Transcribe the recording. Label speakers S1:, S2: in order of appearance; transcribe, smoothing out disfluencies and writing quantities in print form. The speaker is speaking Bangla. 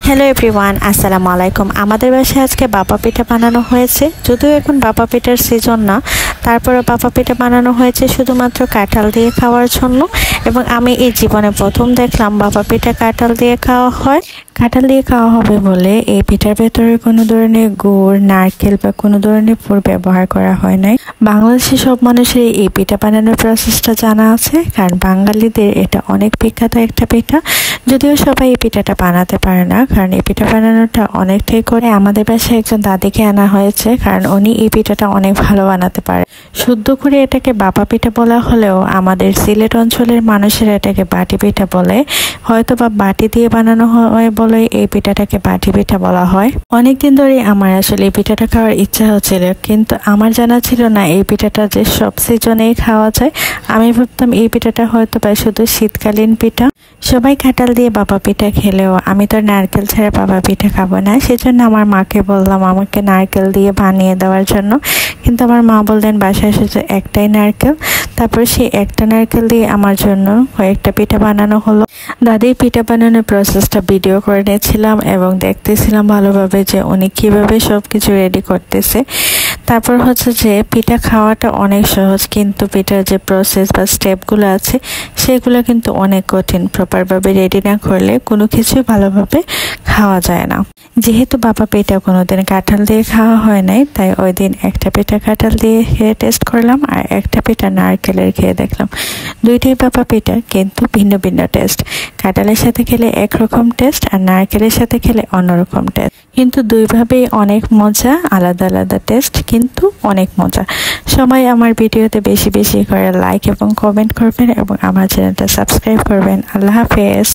S1: হ্যালো এভরিওয়ান, আসসালামু আলাইকুম। আমাদের বাসায় আজকে বাপা পিঠা বানানো হয়েছে। যদিও এখন বাপা পিঠার সিজন না, তারপরে বাপা পিঠা বানানো হয়েছে শুধুমাত্র কাঁঠাল দিয়ে খাওয়ার জন্য। এবং আমি এই জীবনে প্রথম দেখলাম বাপা পিঠা কাঁঠাল দিয়ে খাওয়া হয়। কাঁঠাল দিয়ে খাওয়া হবে বলে এই পিঠার ভেতরে কোনো ধরনের গুড়, নারকেল বা কোনো ধরনের পুর ব্যবহার করা হয় নাই। বাংলাদেশের সব মানুষের এই পিঠা বানানোর প্রসেসটা জানা আছে, কারণ বাঙালিদের এটা অনেক বিখ্যাত একটা পিঠা। যদিও সবাই এই পিঠাটা বানাতে পারে না, কারণ এই পিঠা বানানোটা অনেকটাই করে। আমাদের বাসায় একজন দাদিকে আনা হয়েছে, কারণ উনি এই পিঠাটা অনেক ভালো বানাতে পারে। শুদ্ধ করে এটাকে বাপা পিঠা বলা হলেও আমাদের সিলেট অঞ্চলের মানুষেরা এটাকে বাটি পিঠা বলে। হয়তো বা বাটি দিয়ে বানানো হয় বলে এই পিঠাটাকে বাটি পিঠা বলা হয়। অনেকদিন ধরে আমার আসলে এই পিঠাটা খাওয়ার ইচ্ছা হচ্ছিল, কিন্তু আমার জানা ছিল না এই পিঠাটা যে সব সিজনেই খাওয়া যায়। আমি ভাবতাম এই পিঠাটা হয়তো বা শুধু শীতকালীন পিঠা। সবাই কাঁঠাল দিয়ে বাবা পিঠা খেলেও আমি তো নারকেল ছাড়া বাবা পিঠা খাবো না। সেজন্য আমার মাকে বললাম আমাকে নারকেল দিয়ে বানিয়ে দেওয়ার জন্য, কিন্তু আমার মা বললেন বাসায় শুধু একটাই নারকেল। তারপর সেই একটা নারকেল দিয়ে আমার জন্য কয়েকটা পিঠা বানানো হলো। দাদির পিঠা বানানোর প্রসেসটা ভিডিও করে নিয়েছিলাম এবং দেখতেছিলাম ভালোভাবে যে উনি কিভাবে সবকিছু রেডি করতেছে। তারপর হচ্ছে যে পিঠা খাওয়াটা অনেক সহজ, কিন্তু পিঠার যে প্রসেস বা স্টেপগুলো আছে সেগুলো কিন্তু অনেক কঠিন। প্রপারভাবে রেডি না করলে কোনো কিছুই ভালোভাবে খাওয়া যায় না। যেহেতু বাবা পিঠা কোনোদিন কাঁঠাল দিয়ে খাওয়া হয় নাই, তাই ওই দিন একটা পিঠা কাঁঠাল দিয়ে খেয়ে টেস্ট করলাম আর একটা পিঠা নারকেলের খেয়ে দেখলাম। দুইটাই বাবা পিঠা, কিন্তু ভিন্ন ভিন্ন টেস্ট। কাঁঠালের সাথে খেলে একরকম টেস্ট আর নারকেলের সাথে খেলে অন্যরকম টেস্ট, কিন্তু দুইভাবেই অনেক মজা, আলাদা আলাদা টেস্ট, কিন্তু অনেক মজা। সবাই আমার ভিডিওতে বেশি বেশি করে লাইক এবং কমেন্ট করবেন এবং আমার চ্যানেলটা সাবস্ক্রাইব করবেন। আল্লাহ হাফেজ।